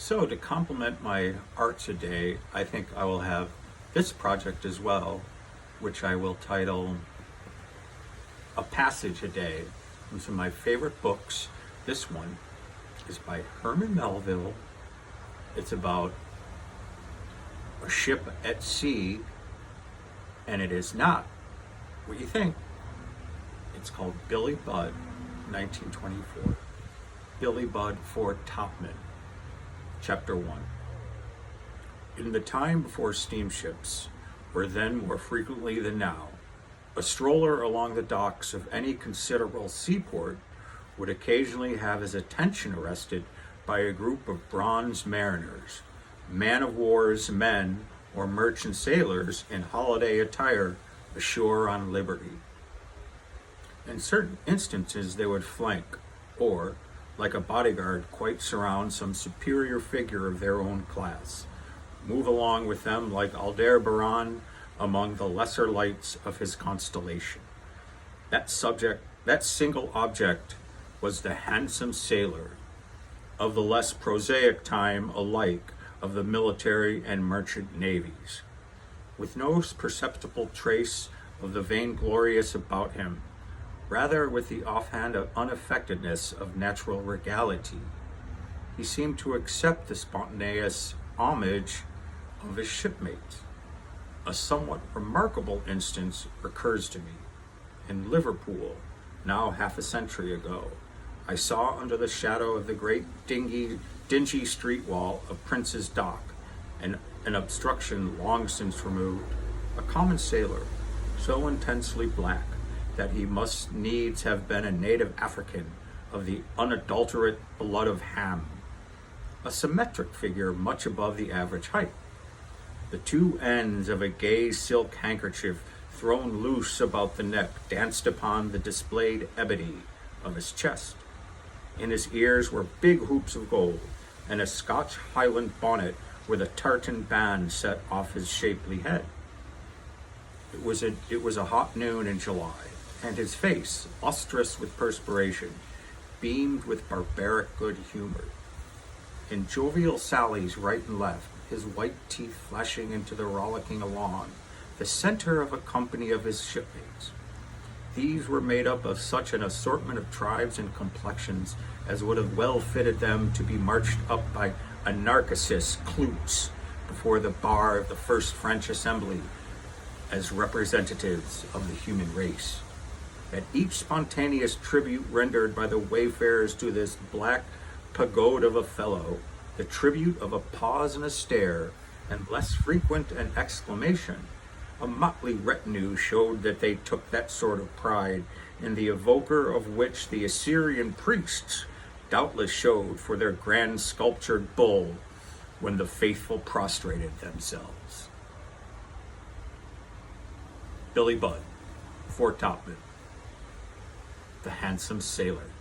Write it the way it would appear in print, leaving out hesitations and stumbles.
So to complement my art today, I think I will have this project as well, which I will title A Passage a Day from some of my favorite books. This one is by Herman Melville. It's about a ship at sea, and it is not what you think. It's called Billy Budd, 1924. Billy Budd for Topman. Chapter 1. In the time before steamships were then more frequently than now, a stroller along the docks of any considerable seaport would occasionally have his attention arrested by a group of bronzed mariners, man-of-war's men, or merchant sailors in holiday attire ashore on liberty. In certain instances they would flank, or, like a bodyguard, quite surround some superior figure of their own class, move along with them like Aldebaran among the lesser lights of his constellation. That single object was the handsome sailor, of the less prosaic time alike of the military and merchant navies, with no perceptible trace of the vainglorious about him, rather with the offhand unaffectedness of natural regality. He seemed to accept the spontaneous homage of his shipmates. A somewhat remarkable instance occurs to me. In Liverpool, now half a century ago, I saw under the shadow of the great dingy street wall of Prince's Dock, an obstruction long since removed, a common sailor, so intensely black that he must needs have been a native African of the unadulterate blood of Ham, a symmetric figure much above the average height. The two ends of a gay silk handkerchief thrown loose about the neck danced upon the displayed ebony of his chest. In his ears were big hoops of gold, and a Scotch Highland bonnet with a tartan band set off his shapely head. It was a hot noon in July, and his face, lustrous with perspiration, beamed with barbaric good humor. In jovial sallies right and left, his white teeth flashing into the rollicking along, the center of a company of his shipmates. These were made up of such an assortment of tribes and complexions as would have well fitted them to be marched up by a Narcissus Clootz before the bar of the first French Assembly as representatives of the human race. At each spontaneous tribute rendered by the wayfarers to this black pagode of a fellow, the tribute of a pause and a stare, and less frequent an exclamation, a motley retinue showed that they took that sort of pride in the evoker of which the Assyrian priests doubtless showed for their grand sculptured bull when the faithful prostrated themselves. Billy Budd, Fort Topman, the handsome sailor.